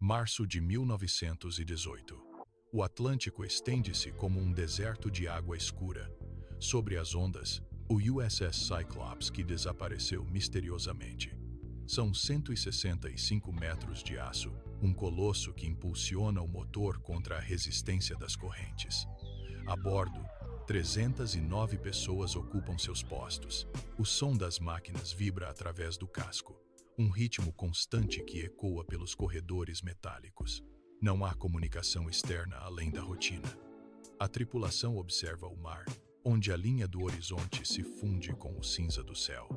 Março de 1918. O Atlântico estende-se como um deserto de água escura. Sobre as ondas, o USS Cyclops que desapareceu misteriosamente. São 165 metros de aço, um colosso que impulsiona o motor contra a resistência das correntes. A bordo, 309 pessoas ocupam seus postos. O som das máquinas vibra através do casco, um ritmo constante que ecoa pelos corredores metálicos. Não há comunicação externa além da rotina. A tripulação observa o mar, onde a linha do horizonte se funde com o cinza do céu.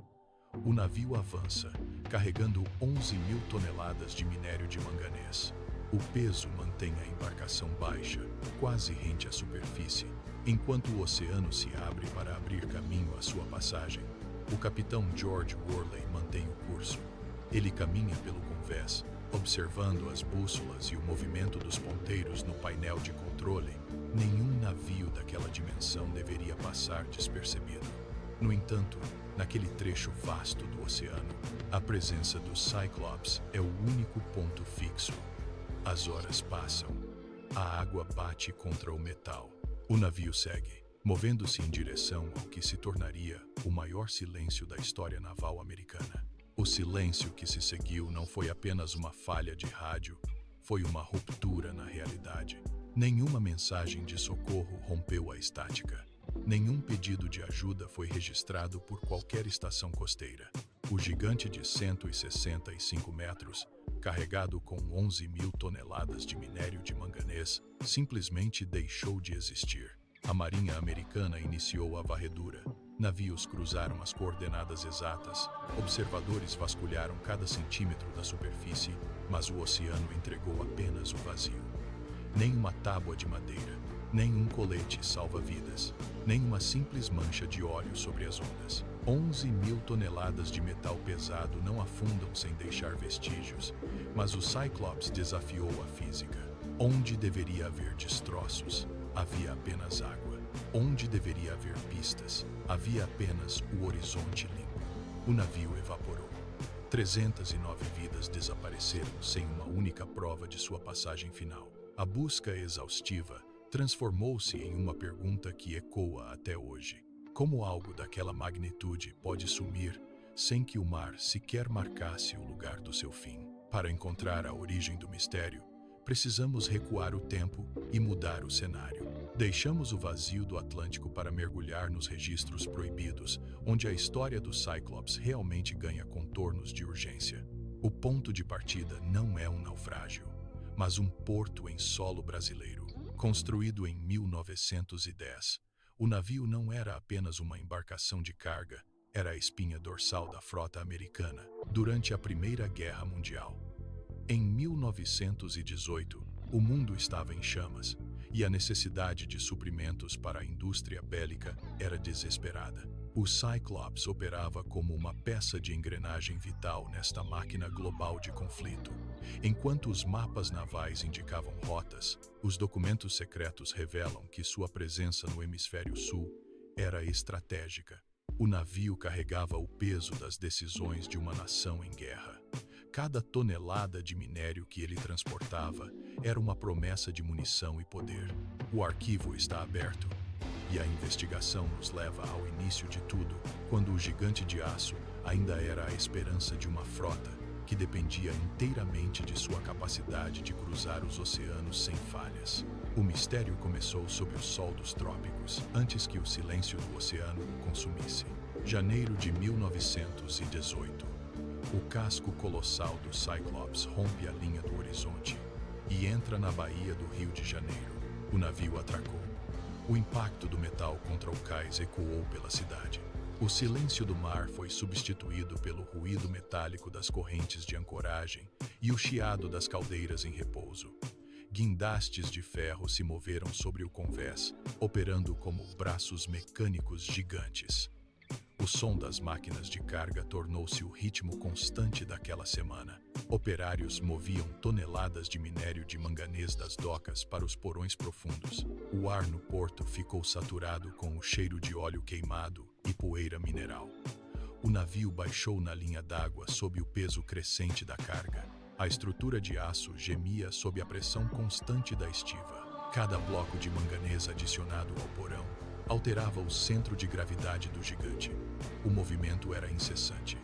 O navio avança, carregando 11.000 toneladas de minério de manganês. O peso mantém a embarcação baixa, quase rente à superfície, enquanto o oceano se abre para abrir caminho à sua passagem. O capitão George Worley mantém o curso. Ele caminha pelo convés, observando as bússolas e o movimento dos ponteiros no painel de controle. Nenhum navio daquela dimensão deveria passar despercebido. No entanto, naquele trecho vasto do oceano, a presença do Cyclops é o único ponto fixo. As horas passam. A água bate contra o metal. O navio segue, movendo-se em direção ao que se tornaria o maior silêncio da história naval americana. O silêncio que se seguiu não foi apenas uma falha de rádio, foi uma ruptura na realidade. Nenhuma mensagem de socorro rompeu a estática. Nenhum pedido de ajuda foi registrado por qualquer estação costeira. O gigante de 165 metros, carregado com 11.000 toneladas de minério de manganês, simplesmente deixou de existir. A Marinha Americana iniciou a varredura. Navios cruzaram as coordenadas exatas, observadores vasculharam cada centímetro da superfície, mas o oceano entregou apenas o vazio. Nem uma tábua de madeira, nem um colete salva-vidas, nem uma simples mancha de óleo sobre as ondas. 11.000 toneladas de metal pesado não afundam sem deixar vestígios, mas o Cyclops desafiou a física. Onde deveria haver destroços, havia apenas água. Onde deveria haver pistas, havia apenas o horizonte limpo. O navio evaporou. 309 vidas desapareceram sem uma única prova de sua passagem final. A busca exaustiva transformou-se em uma pergunta que ecoa até hoje. Como algo daquela magnitude pode sumir sem que o mar sequer marcasse o lugar do seu fim? Para encontrar a origem do mistério, precisamos recuar o tempo e mudar o cenário. Deixamos o vazio do Atlântico para mergulhar nos registros proibidos, onde a história do Cyclops realmente ganha contornos de urgência. O ponto de partida não é um naufrágio, mas um porto em solo brasileiro. Construído em 1910, o navio não era apenas uma embarcação de carga, era a espinha dorsal da frota americana durante a Primeira Guerra Mundial. Em 1918, o mundo estava em chamas, e a necessidade de suprimentos para a indústria bélica era desesperada. O Cyclops operava como uma peça de engrenagem vital nesta máquina global de conflito. Enquanto os mapas navais indicavam rotas, os documentos secretos revelam que sua presença no hemisfério sul era estratégica. O navio carregava o peso das decisões de uma nação em guerra. Cada tonelada de minério que ele transportava era uma promessa de munição e poder. O arquivo está aberto, e a investigação nos leva ao início de tudo, quando o gigante de aço ainda era a esperança de uma frota que dependia inteiramente de sua capacidade de cruzar os oceanos sem falhas. O mistério começou sob o sol dos trópicos, antes que o silêncio do oceano o consumisse. Janeiro de 1918. O casco colossal do Cyclops rompe a linha do horizonte e entra na baía do Rio de Janeiro. O navio atracou. O impacto do metal contra o cais ecoou pela cidade. O silêncio do mar foi substituído pelo ruído metálico das correntes de ancoragem e o chiado das caldeiras em repouso. Guindastes de ferro se moveram sobre o convés, operando como braços mecânicos gigantes. O som das máquinas de carga tornou-se o ritmo constante daquela semana. Operários moviam toneladas de minério de manganês das docas para os porões profundos. O ar no porto ficou saturado com o cheiro de óleo queimado e poeira mineral. O navio baixou na linha d'água sob o peso crescente da carga. A estrutura de aço gemia sob a pressão constante da estiva. Cada bloco de manganês adicionado ao porão alterava o centro de gravidade do gigante. O movimento era incessante.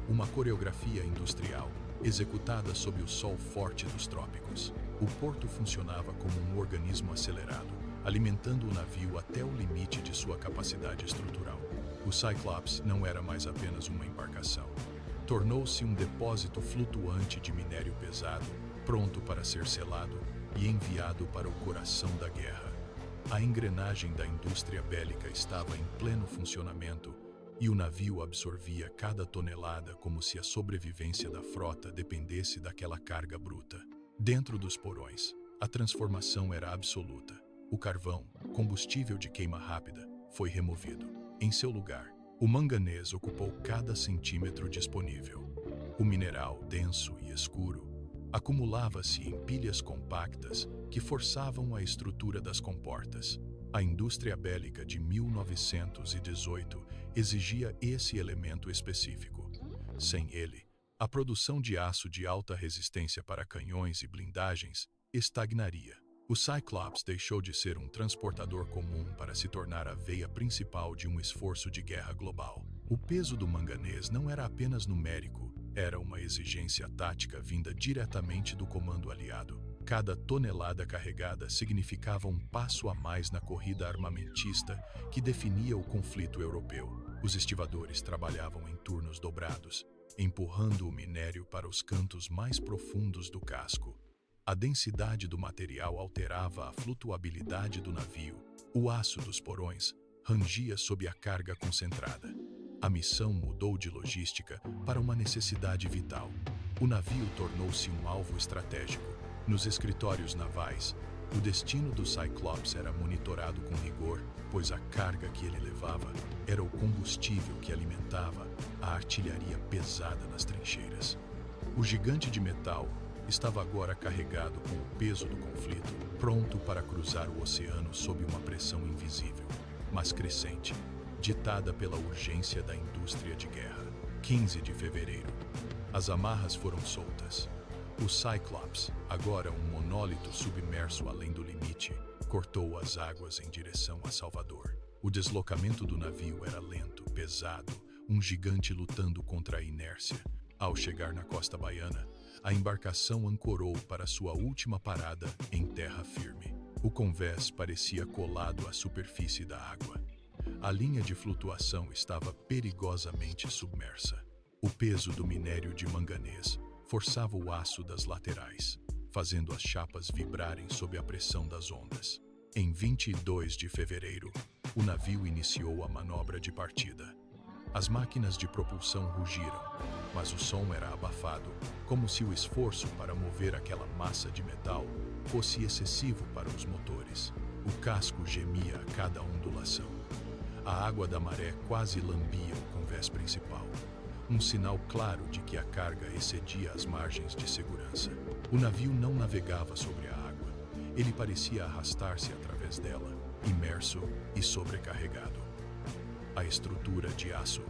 Uma coreografia industrial, executada sob o sol forte dos trópicos. O porto funcionava como um organismo acelerado, alimentando o navio até o limite de sua capacidade estrutural. O Cyclops não era mais apenas uma embarcação. Tornou-se um depósito flutuante de minério pesado, pronto para ser selado e enviado para o coração da guerra. A engrenagem da indústria bélica estava em pleno funcionamento e o navio absorvia cada tonelada como se a sobrevivência da frota dependesse daquela carga bruta. Dentro dos porões, a transformação era absoluta. O carvão, combustível de queima rápida, foi removido. Em seu lugar, o manganês ocupou cada centímetro disponível. O mineral, denso e escuro, acumulava-se em pilhas compactas que forçavam a estrutura das comportas. A indústria bélica de 1918 exigia esse elemento específico. Sem ele, a produção de aço de alta resistência para canhões e blindagens estagnaria. O Cyclops deixou de ser um transportador comum para se tornar a veia principal de um esforço de guerra global. O peso do manganês não era apenas numérico, era uma exigência tática vinda diretamente do comando aliado. Cada tonelada carregada significava um passo a mais na corrida armamentista que definia o conflito europeu. Os estivadores trabalhavam em turnos dobrados, empurrando o minério para os cantos mais profundos do casco. A densidade do material alterava a flutuabilidade do navio. O aço dos porões rangia sob a carga concentrada. A missão mudou de logística para uma necessidade vital. O navio tornou-se um alvo estratégico. Nos escritórios navais, o destino do Cyclops era monitorado com rigor, pois a carga que ele levava era o combustível que alimentava a artilharia pesada nas trincheiras. O gigante de metal estava agora carregado com o peso do conflito, pronto para cruzar o oceano sob uma pressão invisível, mas crescente, ditada pela urgência da indústria de guerra. 15 de fevereiro. As amarras foram soltas. O Cyclops, agora um monólito submerso além do limite, cortou as águas em direção a Salvador. O deslocamento do navio era lento, pesado, um gigante lutando contra a inércia. Ao chegar na costa baiana, a embarcação ancorou para sua última parada em terra firme. O convés parecia colado à superfície da água. A linha de flutuação estava perigosamente submersa. O peso do minério de manganês forçava o aço das laterais, fazendo as chapas vibrarem sob a pressão das ondas. Em 22 de fevereiro, o navio iniciou a manobra de partida. As máquinas de propulsão rugiram, mas o som era abafado, como se o esforço para mover aquela massa de metal fosse excessivo para os motores. O casco gemia a cada ondulação. A água da maré quase lambia o convés principal, um sinal claro de que a carga excedia as margens de segurança. O navio não navegava sobre a água, ele parecia arrastar-se através dela, imerso e sobrecarregado. A estrutura de aço,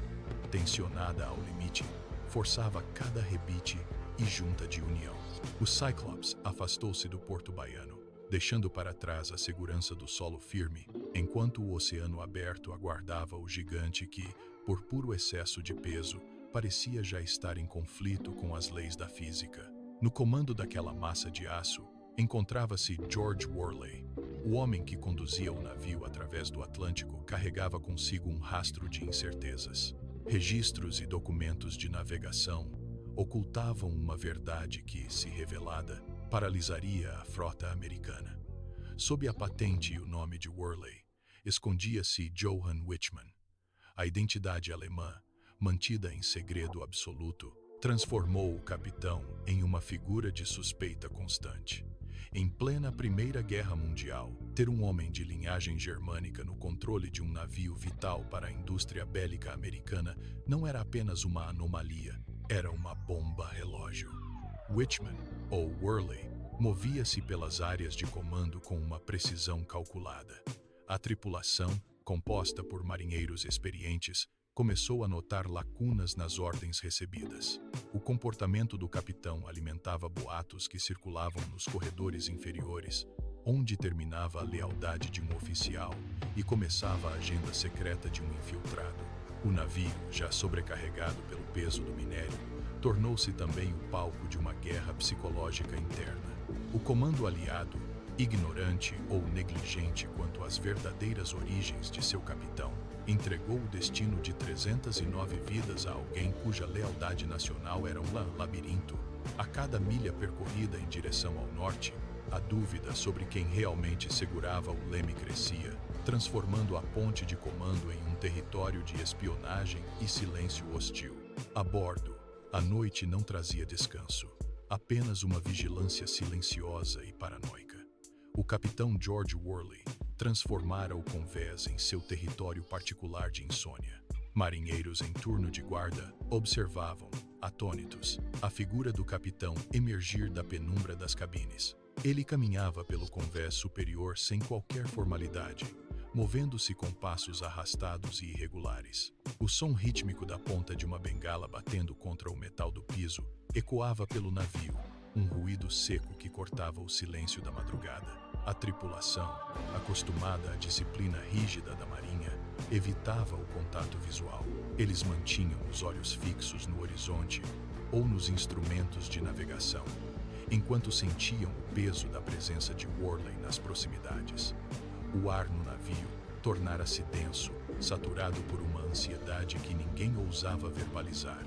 tensionada ao limite, forçava cada rebite e junta de união. O Cyclops afastou-se do porto baiano, deixando para trás a segurança do solo firme, enquanto o oceano aberto aguardava o gigante que, por puro excesso de peso, parecia já estar em conflito com as leis da física. No comando daquela massa de aço, encontrava-se George Worley. O homem que conduzia o navio através do Atlântico carregava consigo um rastro de incertezas. Registros e documentos de navegação ocultavam uma verdade que, se revelada, paralisaria a frota americana. Sob a patente e o nome de Worley, escondia-se Johann Wichmann. A identidade alemã, mantida em segredo absoluto, transformou o capitão em uma figura de suspeita constante. Em plena Primeira Guerra Mundial, ter um homem de linhagem germânica no controle de um navio vital para a indústria bélica americana não era apenas uma anomalia, era uma bomba relógio. Wichmann, ou Worley, movia-se pelas áreas de comando com uma precisão calculada. A tripulação, composta por marinheiros experientes, começou a notar lacunas nas ordens recebidas. O comportamento do capitão alimentava boatos que circulavam nos corredores inferiores, onde terminava a lealdade de um oficial e começava a agenda secreta de um infiltrado. O navio, já sobrecarregado pelo peso do minério, tornou-se também o palco de uma guerra psicológica interna. O comando aliado, ignorante ou negligente quanto às verdadeiras origens de seu capitão, entregou o destino de 309 vidas a alguém cuja lealdade nacional era um labirinto. A cada milha percorrida em direção ao norte, a dúvida sobre quem realmente segurava o leme crescia, transformando a ponte de comando em um território de espionagem e silêncio hostil. A bordo, a noite não trazia descanso, apenas uma vigilância silenciosa e paranoica. O capitão George Worley transformara o convés em seu território particular de insônia. Marinheiros em turno de guarda observavam, atônitos, a figura do capitão emergir da penumbra das cabines. Ele caminhava pelo convés superior sem qualquer formalidade, movendo-se com passos arrastados e irregulares. O som rítmico da ponta de uma bengala batendo contra o metal do piso ecoava pelo navio, um ruído seco que cortava o silêncio da madrugada. A tripulação, acostumada à disciplina rígida da marinha, evitava o contato visual. Eles mantinham os olhos fixos no horizonte ou nos instrumentos de navegação, enquanto sentiam o peso da presença de Worley nas proximidades. O ar no navio tornara-se denso, saturado por uma ansiedade que ninguém ousava verbalizar.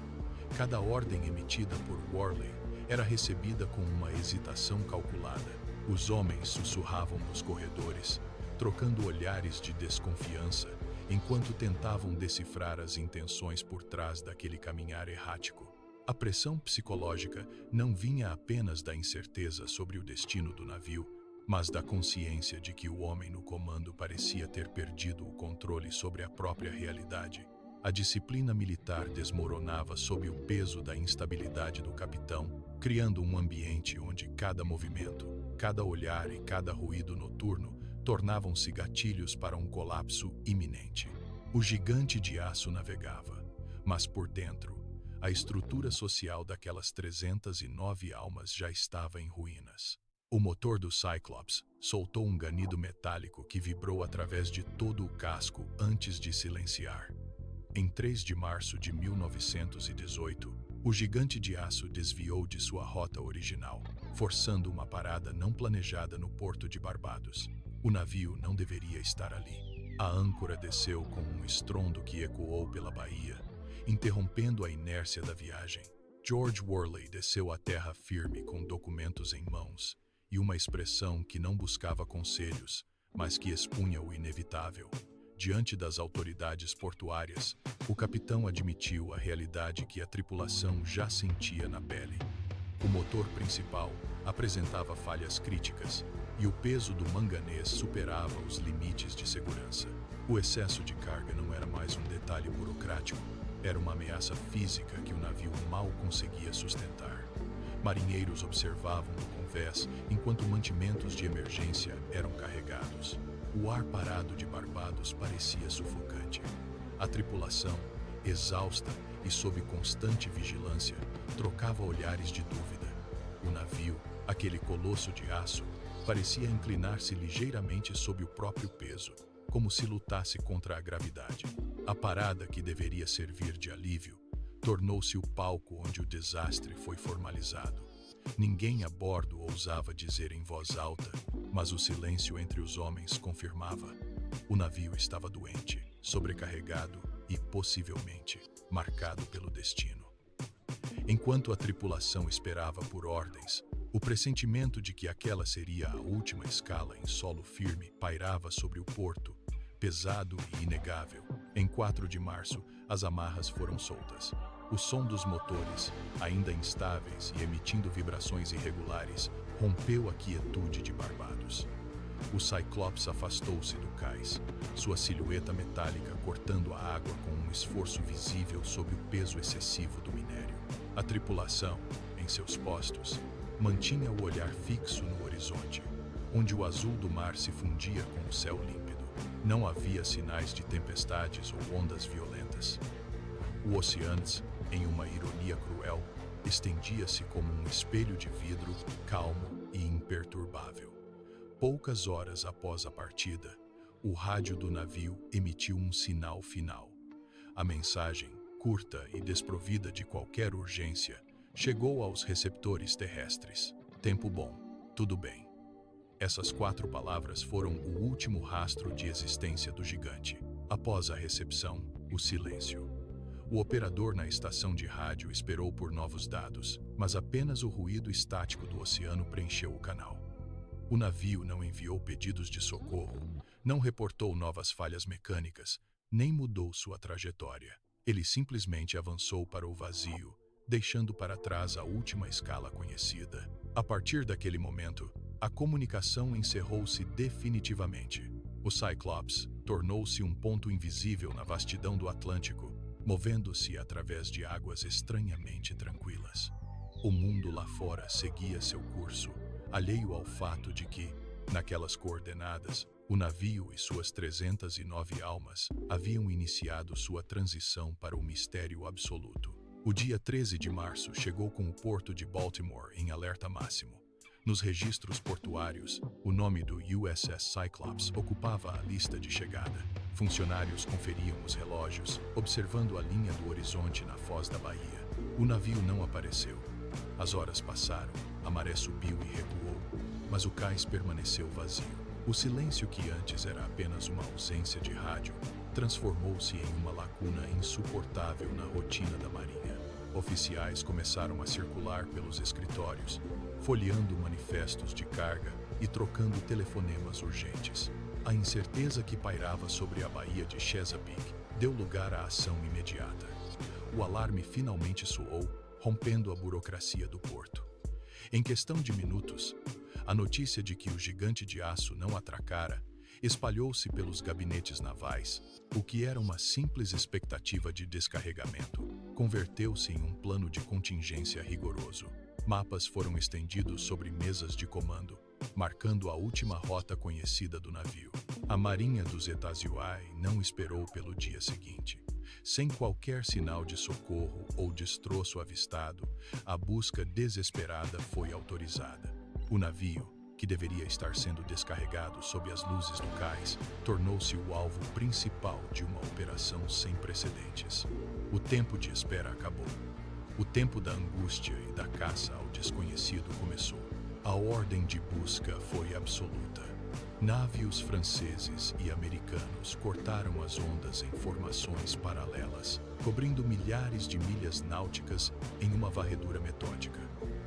Cada ordem emitida por Worley era recebida com uma hesitação calculada. Os homens sussurravam nos corredores, trocando olhares de desconfiança, enquanto tentavam decifrar as intenções por trás daquele caminhar errático. A pressão psicológica não vinha apenas da incerteza sobre o destino do navio, mas da consciência de que o homem no comando parecia ter perdido o controle sobre a própria realidade. A disciplina militar desmoronava sob o peso da instabilidade do capitão, criando um ambiente onde cada movimento, cada olhar e cada ruído noturno tornavam-se gatilhos para um colapso iminente. O gigante de aço navegava, mas por dentro, a estrutura social daquelas 309 almas já estava em ruínas. O motor do Cyclops soltou um ganido metálico que vibrou através de todo o casco antes de silenciar. Em 3 de março de 1918, o gigante de aço desviou de sua rota original, forçando uma parada não planejada no porto de Barbados. O navio não deveria estar ali. A âncora desceu com um estrondo que ecoou pela baía, interrompendo a inércia da viagem. George Worley desceu à terra firme com documentos em mãos e uma expressão que não buscava conselhos, mas que expunha o inevitável. Diante das autoridades portuárias, o capitão admitiu a realidade que a tripulação já sentia na pele. O motor principal apresentava falhas críticas e o peso do manganês superava os limites de segurança. O excesso de carga não era mais um detalhe burocrático, era uma ameaça física que o navio mal conseguia sustentar. Marinheiros observavam no convés enquanto mantimentos de emergência eram carregados. O ar parado de Barbados parecia sufocante. A tripulação, exausta e sob constante vigilância, trocava olhares de dúvida. O navio, aquele colosso de aço, parecia inclinar-se ligeiramente sob o próprio peso, como se lutasse contra a gravidade. A parada que deveria servir de alívio tornou-se o palco onde o desastre foi formalizado. Ninguém a bordo ousava dizer em voz alta, mas o silêncio entre os homens confirmava. O navio estava doente, sobrecarregado e, possivelmente, marcado pelo destino. Enquanto a tripulação esperava por ordens, o pressentimento de que aquela seria a última escala em solo firme pairava sobre o porto, pesado e inegável. Em 4 de março, as amarras foram soltas. O som dos motores, ainda instáveis e emitindo vibrações irregulares, rompeu a quietude de Barbados. O Cyclops afastou-se do cais, sua silhueta metálica cortando a água com um esforço visível sob o peso excessivo do minério. A tripulação, em seus postos, mantinha o olhar fixo no horizonte, onde o azul do mar se fundia com o céu límpido. Não havia sinais de tempestades ou ondas violentas. O oceano, em uma ironia cruel, estendia-se como um espelho de vidro, calmo e imperturbável. Poucas horas após a partida, o rádio do navio emitiu um sinal final. A mensagem, curta e desprovida de qualquer urgência, chegou aos receptores terrestres. Tempo bom, tudo bem. Essas 4 palavras foram o último rastro de existência do gigante. Após a recepção, o silêncio. O operador na estação de rádio esperou por novos dados, mas apenas o ruído estático do oceano preencheu o canal. O navio não enviou pedidos de socorro, não reportou novas falhas mecânicas, nem mudou sua trajetória. Ele simplesmente avançou para o vazio, deixando para trás a última escala conhecida. A partir daquele momento, a comunicação encerrou-se definitivamente. O Cyclops tornou-se um ponto invisível na vastidão do Atlântico, movendo-se através de águas estranhamente tranquilas. O mundo lá fora seguia seu curso, alheio ao fato de que, naquelas coordenadas, o navio e suas 309 almas haviam iniciado sua transição para o mistério absoluto. O dia 13 de março chegou com o porto de Baltimore em alerta máximo. Nos registros portuários, o nome do USS Cyclops ocupava a lista de chegada. Funcionários conferiam os relógios, observando a linha do horizonte na foz da baía. O navio não apareceu. As horas passaram, a maré subiu e recuou, mas o cais permaneceu vazio. O silêncio que antes era apenas uma ausência de rádio, transformou-se em uma lacuna insuportável na rotina da Marinha. Oficiais começaram a circular pelos escritórios, folheando manifestos de carga e trocando telefonemas urgentes. A incerteza que pairava sobre a baía de Chesapeake deu lugar à ação imediata. O alarme finalmente soou, rompendo a burocracia do porto. Em questão de minutos, a notícia de que o gigante de aço não atracara espalhou-se pelos gabinetes navais. O que era uma simples expectativa de descarregamento converteu-se em um plano de contingência rigoroso. Mapas foram estendidos sobre mesas de comando, marcando a última rota conhecida do navio. A Marinha dos Etasioai não esperou pelo dia seguinte. Sem qualquer sinal de socorro ou destroço avistado, a busca desesperada foi autorizada. O navio, que deveria estar sendo descarregado sob as luzes do cais, tornou-se o alvo principal de uma operação sem precedentes. O tempo de espera acabou. O tempo da angústia e da caça ao desconhecido começou. A ordem de busca foi absoluta. Navios franceses e americanos cortaram as ondas em formações paralelas, cobrindo milhares de milhas náuticas em uma varredura metódica.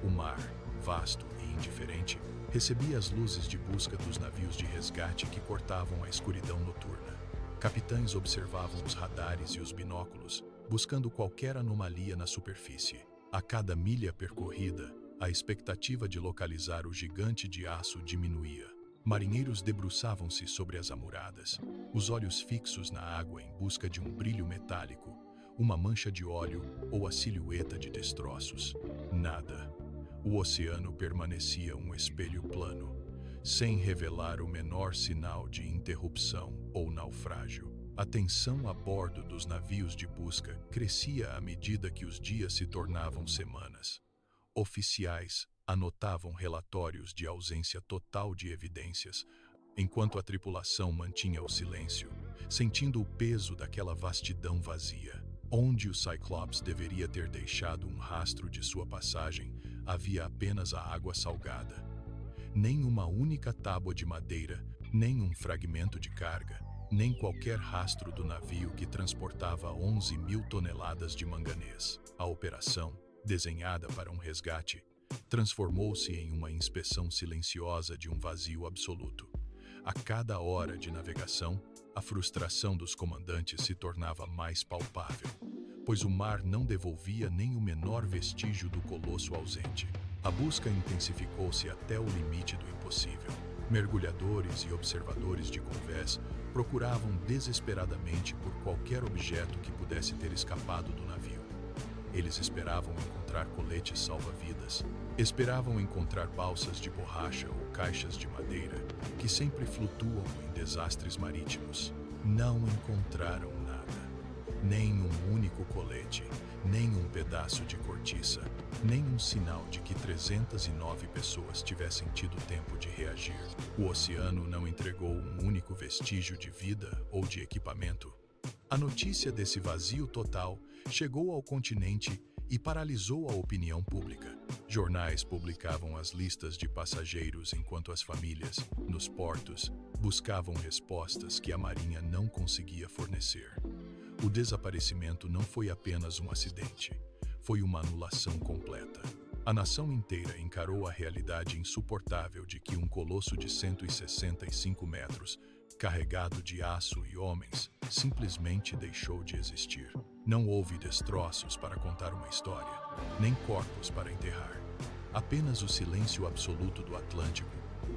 O mar, vasto e indiferente, recebia as luzes de busca dos navios de resgate que cortavam a escuridão noturna. Capitães observavam os radares e os binóculos, buscando qualquer anomalia na superfície. A cada milha percorrida, a expectativa de localizar o gigante de aço diminuía. Marinheiros debruçavam-se sobre as amuradas, os olhos fixos na água em busca de um brilho metálico, uma mancha de óleo ou a silhueta de destroços. Nada. O oceano permanecia um espelho plano, sem revelar o menor sinal de interrupção ou naufrágio. A tensão a bordo dos navios de busca crescia à medida que os dias se tornavam semanas. Oficiais anotavam relatórios de ausência total de evidências, enquanto a tripulação mantinha o silêncio, sentindo o peso daquela vastidão vazia. Onde o Cyclops deveria ter deixado um rastro de sua passagem, havia apenas a água salgada. Nem uma única tábua de madeira, nem um fragmento de carga, nem qualquer rastro do navio que transportava 11.000 toneladas de manganês. A operação, desenhada para um resgate, transformou-se em uma inspeção silenciosa de um vazio absoluto. A cada hora de navegação, a frustração dos comandantes se tornava mais palpável, pois o mar não devolvia nem o menor vestígio do colosso ausente. A busca intensificou-se até o limite do impossível. Mergulhadores e observadores de convés procuravam desesperadamente por qualquer objeto que pudesse ter escapado do navio. Eles esperavam encontrar coletes salva-vidas, Esperavam encontrar balsas de borracha ou caixas de madeira que sempre flutuam em desastres marítimos. Não encontraram nada. Nem um único colete, nem um pedaço de cortiça, nem um sinal de que 309 pessoas tivessem tido tempo de reagir. O oceano não entregou um único vestígio de vida ou de equipamento. A notícia desse vazio total chegou ao continente e paralisou a opinião pública. Jornais publicavam as listas de passageiros enquanto as famílias, nos portos, buscavam respostas que a Marinha não conseguia fornecer. O desaparecimento não foi apenas um acidente, foi uma anulação completa. A nação inteira encarou a realidade insuportável de que um colosso de 165 metros, carregado de aço e homens, simplesmente deixou de existir. Não houve destroços para contar uma história, nem corpos para enterrar. Apenas o silêncio absoluto do Atlântico,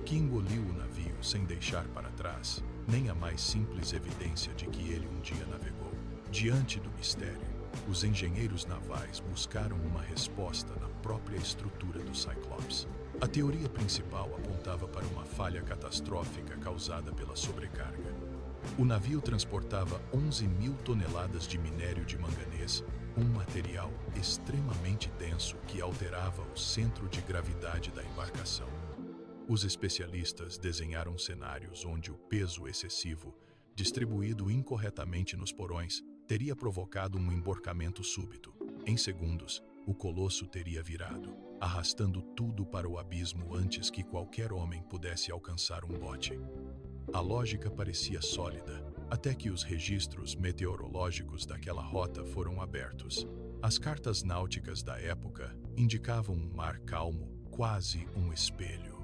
que engoliu o navio sem deixar para trás nem a mais simples evidência de que ele um dia navegou. Diante do mistério, os engenheiros navais buscaram uma resposta na própria estrutura do Cyclops. A teoria principal apontava para uma falha catastrófica causada pela sobrecarga. O navio transportava 11.000 toneladas de minério de manganês, um material extremamente denso que alterava o centro de gravidade da embarcação. Os especialistas desenharam cenários onde o peso excessivo, distribuído incorretamente nos porões, teria provocado um emborcamento súbito. Em segundos, o colosso teria virado, arrastando tudo para o abismo antes que qualquer homem pudesse alcançar um bote. A lógica parecia sólida, até que os registros meteorológicos daquela rota foram abertos. As cartas náuticas da época indicavam um mar calmo, quase um espelho,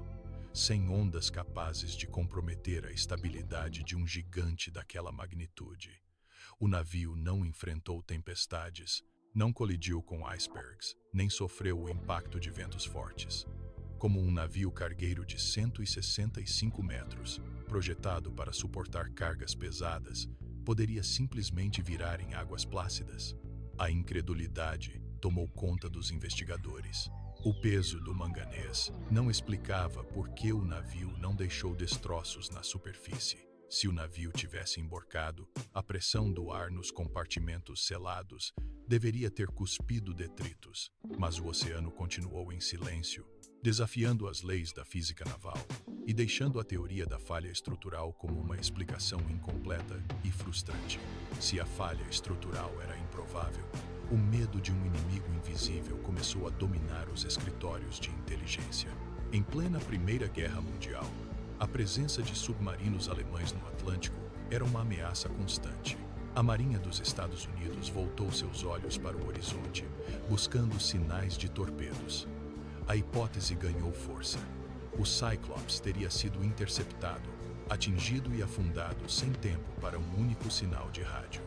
sem ondas capazes de comprometer a estabilidade de um gigante daquela magnitude. O navio não enfrentou tempestades, não colidiu com icebergs, nem sofreu o impacto de ventos fortes. Como um navio cargueiro de 165 metros, projetado para suportar cargas pesadas, poderia simplesmente virar em águas plácidas. A incredulidade tomou conta dos investigadores. O peso do manganês não explicava por que o navio não deixou destroços na superfície. Se o navio tivesse emborcado, a pressão do ar nos compartimentos selados deveria ter cuspido detritos, mas o oceano continuou em silêncio, desafiando as leis da física naval e deixando a teoria da falha estrutural como uma explicação incompleta e frustrante. Se a falha estrutural era improvável, o medo de um inimigo invisível começou a dominar os escritórios de inteligência. Em plena Primeira Guerra Mundial, a presença de submarinos alemães no Atlântico era uma ameaça constante. A Marinha dos Estados Unidos voltou seus olhos para o horizonte, buscando sinais de torpedos. A hipótese ganhou força. O Cyclops teria sido interceptado, atingido e afundado sem tempo para um único sinal de rádio.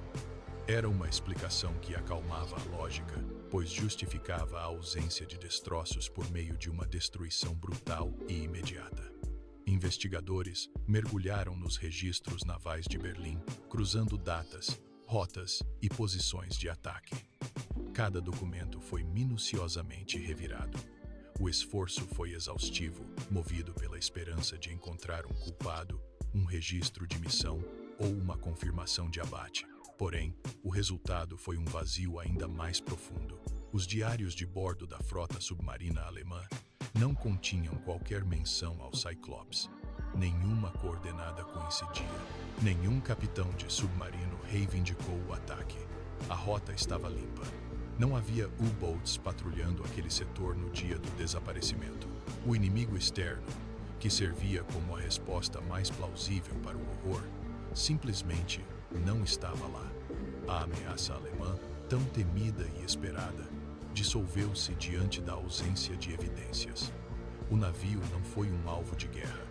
Era uma explicação que acalmava a lógica, pois justificava a ausência de destroços por meio de uma destruição brutal e imediata. Investigadores mergulharam nos registros navais de Berlim, cruzando datas, rotas e posições de ataque. Cada documento foi minuciosamente revirado. O esforço foi exaustivo, movido pela esperança de encontrar um culpado, um registro de missão ou uma confirmação de abate. Porém, o resultado foi um vazio ainda mais profundo. Os diários de bordo da frota submarina alemã não continham qualquer menção ao Cyclops. Nenhuma coordenada coincidia. Nenhum capitão de submarino reivindicou o ataque. A rota estava limpa. Não havia U-boats patrulhando aquele setor no dia do desaparecimento. O inimigo externo, que servia como a resposta mais plausível para o horror, simplesmente não estava lá. A ameaça alemã, tão temida e esperada, dissolveu-se diante da ausência de evidências. O navio não foi um alvo de guerra.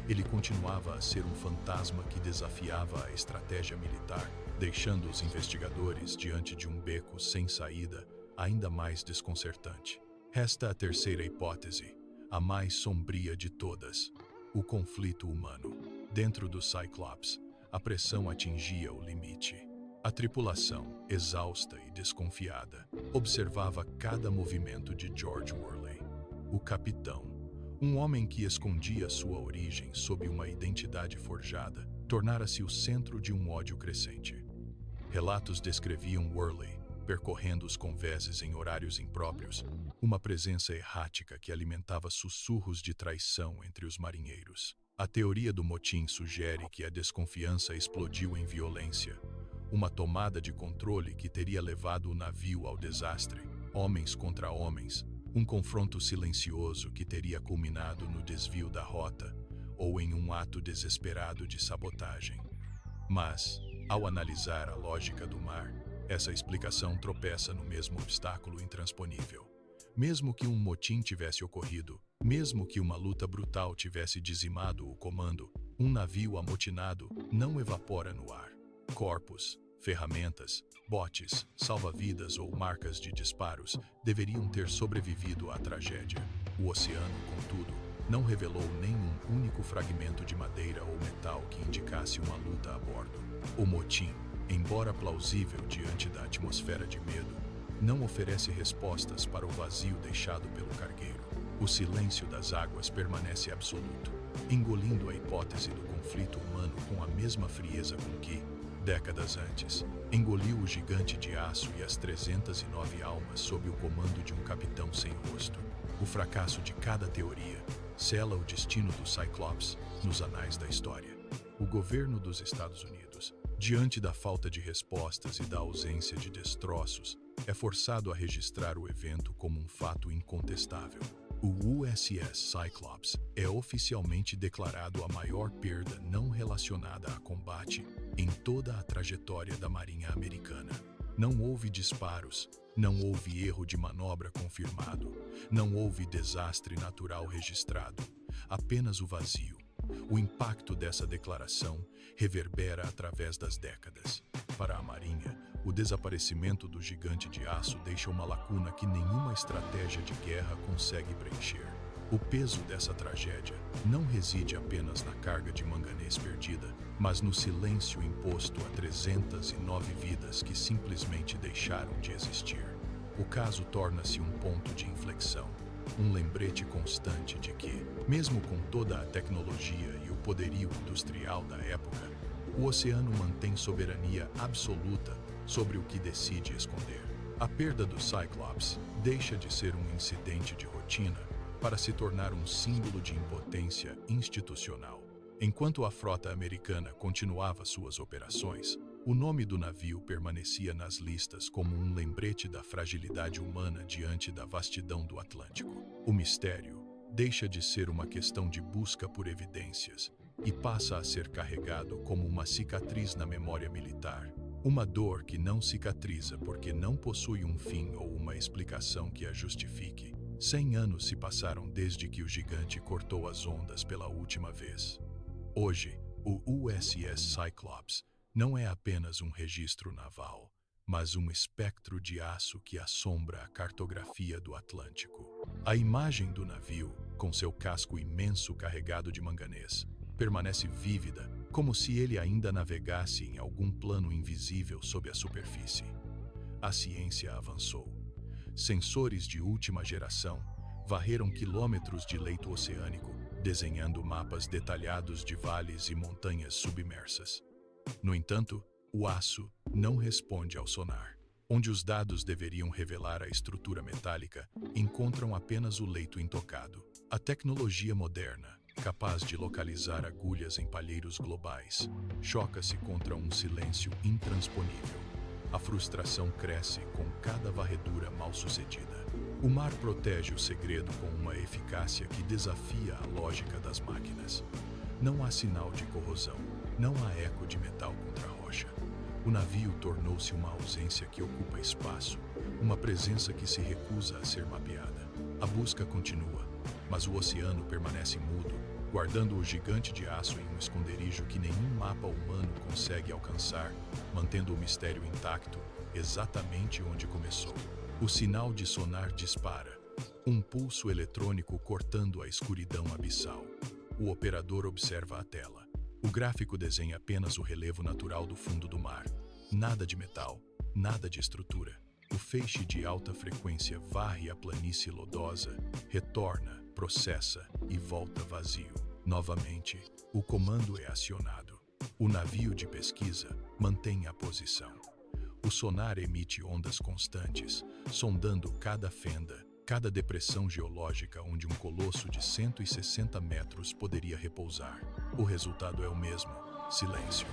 Ele continuava a ser um fantasma que desafiava a estratégia militar, deixando os investigadores diante de um beco sem saída ainda mais desconcertante. Resta a terceira hipótese, a mais sombria de todas: o conflito humano. Dentro do Cyclops, a pressão atingia o limite. A tripulação, exausta e desconfiada, observava cada movimento de George Worley. o capitão, um homem que escondia sua origem sob uma identidade forjada, tornara-se o centro de um ódio crescente. Relatos descreviam Worley percorrendo os convéses em horários impróprios, uma presença errática que alimentava sussurros de traição entre os marinheiros. A teoria do motim sugere que a desconfiança explodiu em violência, uma tomada de controle que teria levado o navio ao desastre, homens contra homens, um confronto silencioso que teria culminado no desvio da rota ou em um ato desesperado de sabotagem. Mas, ao analisar a lógica do mar, essa explicação tropeça no mesmo obstáculo intransponível. Mesmo que um motim tivesse ocorrido, mesmo que uma luta brutal tivesse dizimado o comando, um navio amotinado não evapora no ar. Corpos, ferramentas, botes, salva-vidas ou marcas de disparos deveriam ter sobrevivido à tragédia. O oceano, contudo, não revelou nenhum único fragmento de madeira ou metal que indicasse uma luta a bordo. O motim, embora plausível diante da atmosfera de medo, não oferece respostas para o vazio deixado pelo cargueiro. O silêncio das águas permanece absoluto, engolindo a hipótese do conflito humano com a mesma frieza com que, décadas antes, engoliu o gigante de aço e as 309 almas sob o comando de um capitão sem rosto. O fracasso de cada teoria sela o destino do Cyclops nos anais da história. O governo dos Estados Unidos, diante da falta de respostas e da ausência de destroços, é forçado a registrar o evento como um fato incontestável. O USS Cyclops é oficialmente declarado a maior perda não relacionada a combate em toda a trajetória da Marinha Americana. Não houve disparos, não houve erro de manobra confirmado, não houve desastre natural registrado, apenas o vazio. O impacto dessa declaração reverbera através das décadas. Para a Marinha, o desaparecimento do gigante de aço deixa uma lacuna que nenhuma estratégia de guerra consegue preencher. O peso dessa tragédia não reside apenas na carga de manganês perdida, mas no silêncio imposto a 309 vidas que simplesmente deixaram de existir. O caso torna-se um ponto de inflexão, um lembrete constante de que, mesmo com toda a tecnologia e o poderio industrial da época, o oceano mantém soberania absoluta sobre o que decide esconder. A perda do Cyclops deixa de ser um incidente de rotina para se tornar um símbolo de impotência institucional. Enquanto a frota americana continuava suas operações, o nome do navio permanecia nas listas como um lembrete da fragilidade humana diante da vastidão do Atlântico. O mistério deixa de ser uma questão de busca por evidências e passa a ser carregado como uma cicatriz na memória militar. Uma dor que não cicatriza porque não possui um fim ou uma explicação que a justifique. 100 anos se passaram desde que o gigante cortou as ondas pela última vez. Hoje, o USS Cyclops não é apenas um registro naval, mas um espectro de aço que assombra a cartografia do Atlântico. A imagem do navio, com seu casco imenso carregado de manganês, permanece vívida, como se ele ainda navegasse em algum plano invisível sob a superfície. A ciência avançou. Sensores de última geração varreram quilômetros de leito oceânico, desenhando mapas detalhados de vales e montanhas submersas. No entanto, o aço não responde ao sonar. Onde os dados deveriam revelar a estrutura metálica, encontram apenas o leito intocado. A tecnologia moderna, capaz de localizar agulhas em palheiros globais, choca-se contra um silêncio intransponível. A frustração cresce com cada varredura mal-sucedida. O mar protege o segredo com uma eficácia que desafia a lógica das máquinas. Não há sinal de corrosão, não há eco de metal contra a rocha. O navio tornou-se uma ausência que ocupa espaço, uma presença que se recusa a ser mapeada. A busca continua, mas o oceano permanece mudo, guardando o gigante de aço em um esconderijo que nenhum mapa humano consegue alcançar, mantendo o mistério intacto, exatamente onde começou. O sinal de sonar dispara, um pulso eletrônico cortando a escuridão abissal. O operador observa a tela. O gráfico desenha apenas o relevo natural do fundo do mar. Nada de metal, nada de estrutura. O feixe de alta frequência varre a planície lodosa, retorna, processa e volta vazio. Novamente, o comando é acionado. O navio de pesquisa mantém a posição. O sonar emite ondas constantes, sondando cada fenda, cada depressão geológica onde um colosso de 160 metros poderia repousar. O resultado é o mesmo: silêncio.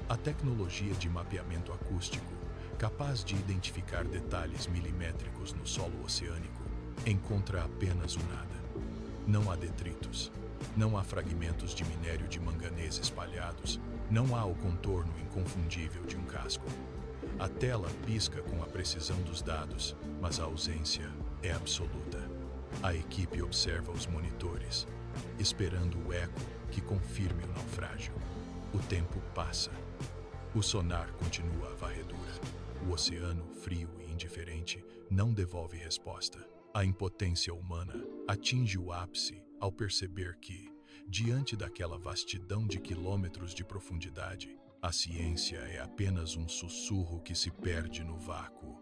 A tecnologia de mapeamento acústico, capaz de identificar detalhes milimétricos no solo oceânico, encontra apenas o nada. Não há detritos, não há fragmentos de minério de manganês espalhados, não há o contorno inconfundível de um casco. A tela pisca com a precisão dos dados, mas a ausência é absoluta. A equipe observa os monitores, esperando o eco que confirme o naufrágio. O tempo passa. O sonar continua a varredura. O oceano, frio e indiferente, não devolve resposta. A impotência humana atinge o ápice ao perceber que, diante daquela vastidão de quilômetros de profundidade, a ciência é apenas um sussurro que se perde no vácuo.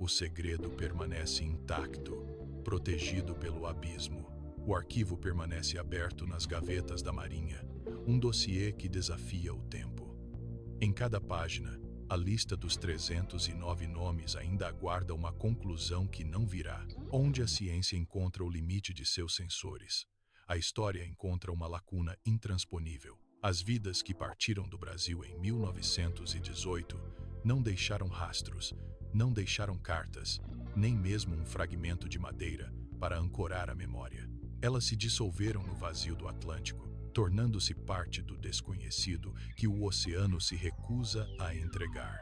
O segredo permanece intacto, protegido pelo abismo. O arquivo permanece aberto nas gavetas da Marinha, um dossiê que desafia o tempo. Em cada página, a lista dos 309 nomes ainda aguarda uma conclusão que não virá. Onde a ciência encontra o limite de seus sensores, a história encontra uma lacuna intransponível. As vidas que partiram do Brasil em 1918 não deixaram rastros, não deixaram cartas, nem mesmo um fragmento de madeira para ancorar a memória. Elas se dissolveram no vazio do Atlântico, tornando-se parte do desconhecido que o oceano se recusa a entregar.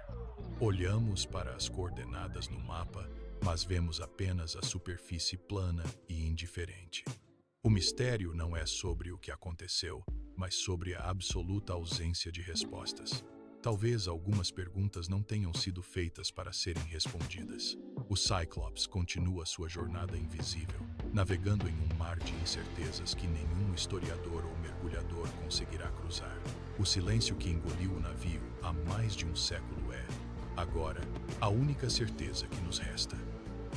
Olhamos para as coordenadas no mapa, mas vemos apenas a superfície plana e indiferente. O mistério não é sobre o que aconteceu, mas sobre a absoluta ausência de respostas. Talvez algumas perguntas não tenham sido feitas para serem respondidas. O Cyclops continua sua jornada invisível, navegando em um mar de incertezas que nenhum historiador ou mergulhador conseguirá cruzar. O silêncio que engoliu o navio há mais de um século é, agora, a única certeza que nos resta.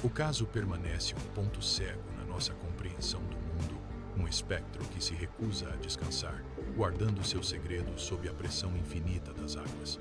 O caso permanece um ponto cego na nossa compreensão do mundo, um espectro que se recusa a descansar, guardando seu segredo sob a pressão infinita das águas.